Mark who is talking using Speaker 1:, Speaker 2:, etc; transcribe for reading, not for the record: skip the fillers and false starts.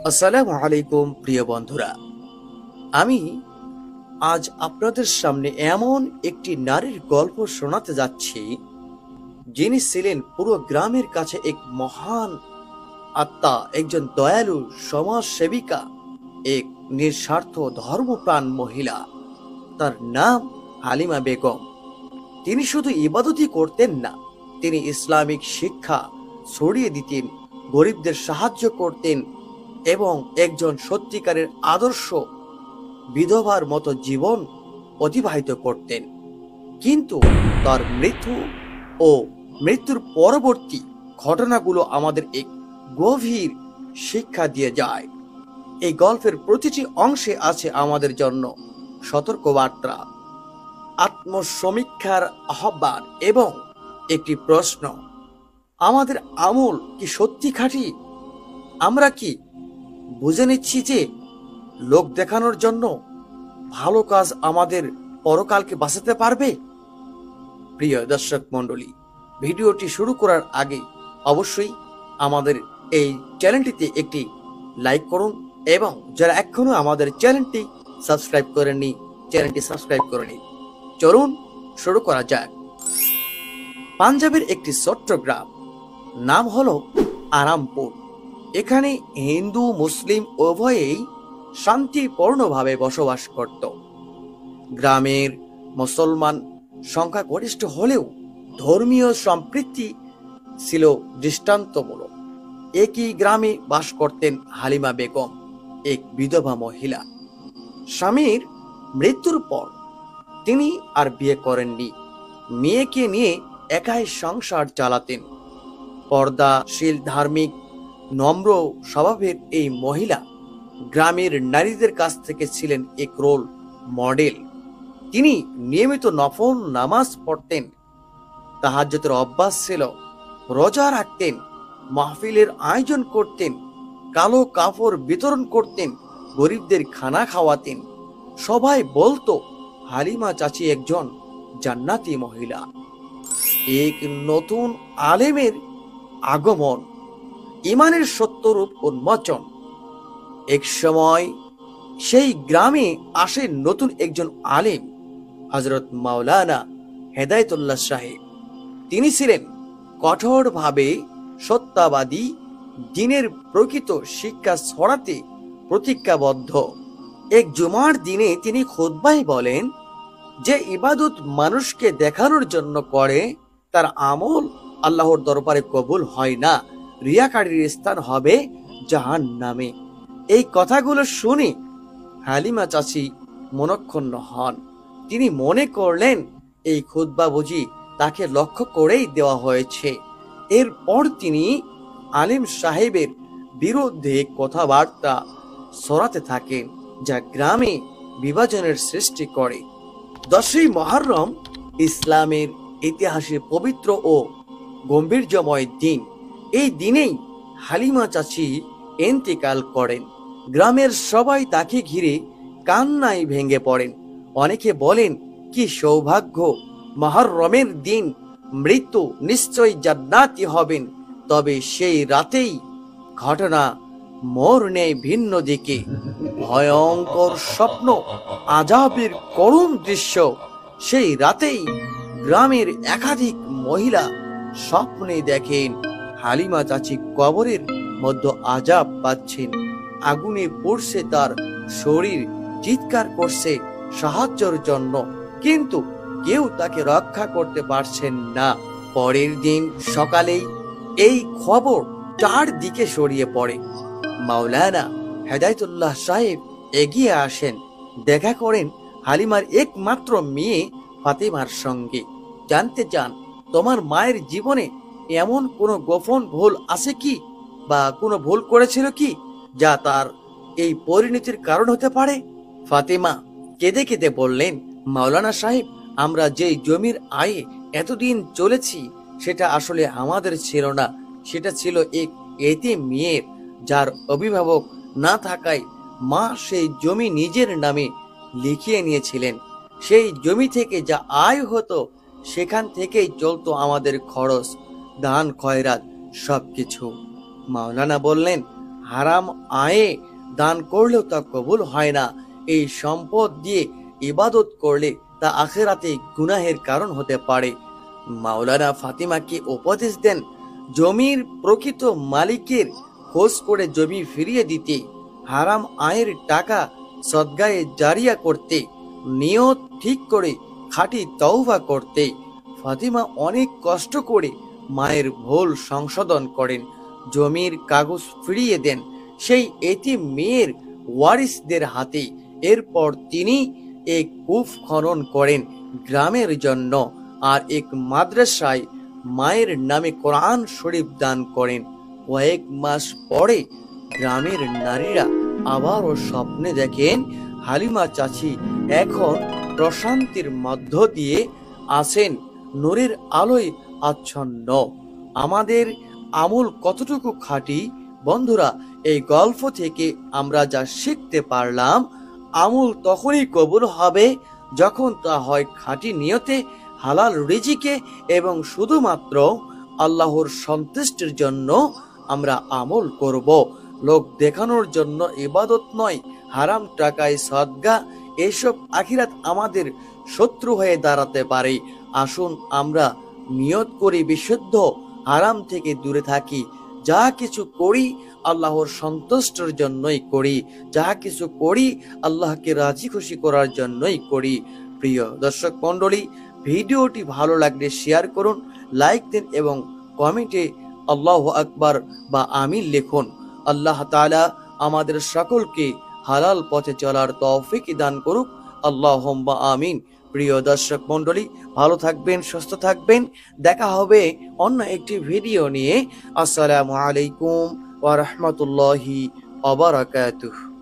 Speaker 1: আসসালামু আলাইকুম প্রিয় বন্ধুরা, আমি আজ আপনাদের সামনে এমন একটি নারীর গল্প শোনাতে যাচ্ছি যিনি ছিলেন পুরো গ্রামের কাছে এক মহান আত্মা, একজন দয়ালু সমাজ সেবিকা, এক নিঃস্বার্থ ধর্মপ্রাণ মহিলা। তার নাম হালিমা বেগম। তিনি শুধু ইবাদতই করতেন না, তিনি ইসলামিক শিক্ষা ছড়িয়ে দিতেন, গরিবদের সাহায্য করতেন এবং একজন সত্যিকারের আদর্শ বিধবার মতো জীবন অতিবাহিত করতেন। কিন্তু তার মৃত্যুর পরবর্তী ঘটনাগুলো আমাদের এক গভীর শিক্ষা দিয়ে যায়। এই গল্পের প্রতিটি অংশে আছে আমাদের জন্য সতর্কবার্তা, আত্মসমীক্ষার আহ্বান এবং একটি প্রশ্ন: আমাদের আমল কি সত্যি খাঁটি? আমরা কি বুঝে নিচ্ছি যে লোক দেখানোর জন্য ভালো কাজ আমাদের পরকালকে বাঁচাতে পারবে? প্রিয় দর্শক মণ্ডলী, ভিডিওটি শুরু করার আগে অবশ্যই আমাদের এই চ্যানেলটিতে একটি লাইক করুন এবং যারা এখনো আমাদের চ্যানেলটি সাবস্ক্রাইব করেননি, চ্যানেলটি সাবস্ক্রাইব করে নিন। চলুন শুরু করা যাক। পাঞ্জাবের একটি ছোট্ট গ্রাম, নাম হলো আরামপুর। এখানে হিন্দু মুসলিম উভয়েই শান্তিপূর্ণভাবে বসবাস করত। গ্রামের মুসলমান সংখ্যাগরিষ্ঠ হলেও ধর্মীয় সম্প্রীতি ছিল দৃষ্টান্তমূলক। একই গ্রামে বাস করতেন হালিমা বেগম, এক বিধবা মহিলা। স্বামীর মৃত্যুর পর তিনি আর বিয়ে করেননি। মেয়েকে নিয়ে একাই সংসার চালাতেন। পর্দাশীল, ধার্মিক, নম্র স্বভাবের এই মহিলা গ্রামের নারীদের কাছ থেকে ছিলেন এক রোল মডেল। তিনি নিয়মিত নফল নামাজ পড়তেন, তাহাজ্জুদের অভ্যাস ছিল, রোজা রাখতেন, মাহফিলের আয়োজন করতেন, কালো কাপড় বিতরণ করতেন, গরিবদের খানা খাওয়াতেন। সবাই বলতো হালিমা চাচি একজন জান্নাতি মহিলা। এক নতুন আলেমের আগমন, ইমানের সত্যরূপ উন্মোচন। এক সময় সেই গ্রামে আসে নতুন একজন আলেম, হযরত মাওলানা হেদায়েতুল্লাহ সাহেব। তিনি ছিলেন কঠোরভাবে সত্যবাদী, দ্বীনের প্রকৃত শিক্ষা ছড়াতে প্রতিজ্ঞাবদ্ধ। এক জুমার দিনে তিনি খুতবায় বলেন, যে ইবাদত মানুষকে দেখানোর জন্য করে তার আমল আল্লাহর দরবারে কবুল হয় না, রিয়াকারীর স্থান হবে জাহান্নামে। এই কথাগুলো শুনে হালিমা চাচি মনঃক্ষুণ্ণ হন। তিনি মনে করলেন এই খুতবা বুঝি তাকে লক্ষ্য করেই দেওয়া হয়েছে। এরপর তিনি আলিম সাহেবের বিরুদ্ধে কথাবার্তা ছড়াতে থাকেন, যা গ্রামে বিভাজনের সৃষ্টি করে। 10ই মুহররম ইসলামের ইতিহাসে পবিত্র ও গম্ভীর্যময় দিন। এই দিনেই হালিমা চাচি ইন্তেকাল করেন। গ্রামের সবাই তাকে ঘিরে কান্নায় ভেঙে পড়েন। অনেকে বলেন, কি সৌভাগ্য, মুহররমের দিন মৃত্যু, নিশ্চয়ই জান্নাতি হবেন। তবে সেই রাতেই ঘটনা মোড় নেয় ভিন্ন দিকে। ভয়ঙ্কর স্বপ্ন, আযাবের করুণ দৃশ্য। সেই রাতেই গ্রামের একাধিক মহিলা স্বপ্নে দেখেন হালিমা চাচি কবরের মধ্যে আযাব পাচ্ছেন, আগুনে পড়ছে তার শরীর, চিৎকার করছে সাহায্যের জন্য, কিন্তু কেউ তাকে রক্ষা করতে পারছেন না। পরের দিন সকালেই এই খবর চারদিকে ছড়িয়ে পড়ে। মাওলানা হেদায়েতুল্লাহ সাহেব এগিয়ে আসেন, দেখা করেন হালিমার একমাত্র মেয়ে ফাতেমার সঙ্গে। জানতে চান, তোমার মায়ের জীবনে এমন কোনো গোপন ভুল আছে কি, বা কোনো ভুল করেছিল কি যা তার এই পরিণতির কারণ হতে পারে? ফাতেমা কেঁদে কেঁদে বললেন, মাওলানা সাহেব, আমরা যেই জমির আয়ে এতদিন চলেছি সেটা আসলে আমাদের ছিল না। সেটা ছিল এক এতিম মেয়ের, যার অভিভাবক না থাকায় মা সেই জমি নিজের নামে লিখিয়ে নিয়েছিলেন। সেই জমি থেকে যা আয় হতো সেখান থেকেই চলতো আমাদের খরচ, দান খয়রাত সবকিছু। মাওলানা বললেন, হারাম আয়ে দান করলেও তা কবুল হয় না। এই সম্পদ দিয়ে ইবাদত করলে তা আখেরাতে গুনাহের কারণ হতে পারে। মাওলানা ফাতিমাকে উপদেশ দেন জমির প্রকৃত মালিকের খোঁজ করে জমি ফিরিয়ে দিতে, হারাম আয়ের টাকা সদগায়ে জারিয়া করতে, নিয়ত ঠিক করে খাঁটি তওবা করতে। ফাতিমা অনেক কষ্ট করে মায়ের ভুল সংশোধন করেন, জমির কাগজ ফিরিয়ে দেন সেই এতিম মেয়ের ওয়ারিসদের হাতে। এরপর তিনি এক কূপ খনন করেন গ্রামের জন্য, আর এক মাদ্রাসায় মায়ের নামে কোরআন শরীফ দান করেন। কয়েক মাস পরে গ্রামের নারীরা আবারও স্বপ্নে দেখেন হালিমা চাচি এখন প্রশান্তির মধ্য দিয়ে আসেন, নূরের আলোয় আচ্ছন্ন। আমাদের আমল কতটুকু খাঁটি? বন্ধুরা, এই গল্প থেকে আমরা যা শিখতে পারলাম, আমল তখনই কবুল হবে যখন তা হয় খাঁটি নিয়তে, হালাল রিজিকে এবং শুধুমাত্র আল্লাহর সন্তুষ্টির জন্য আমরা আমল করব। লোক দেখানোর জন্য ইবাদত নয়, হারাম টাকায় সদগা, এসব আখিরাত আমাদের শত্রু হয়ে দাঁড়াতে পারে। আসুন আমরা নিয়ত করি বিশুদ্ধ, হারাম থেকে দূরে থাকি। যা কিছু করি আল্লাহর সন্তুষ্টির জন্যই করি, যা কিছু করি আল্লাহকে রাজি খুশি করার জন্যই করি। প্রিয় দর্শক মণ্ডলী, ভিডিওটি ভালো লাগলে শেয়ার করুন, লাইক দিন এবং কমেন্টে আল্লাহু আকবার বা আমিন লিখুন। আল্লাহ তাআলা আমাদের সকলকে হালাল পথে চলার তৌফিক দান করুক। আল্লাহুম্মা আমিন। প্রিয় দর্শক মণ্ডলী, ভালো থাকবেন, সুস্থ থাকবেন। দেখা হবে অন্য একটি ভিডিও নিয়ে। আসসালামু আলাইকুম ওয়া রাহমাতুল্লাহি ওয়া বারাকাতুহু।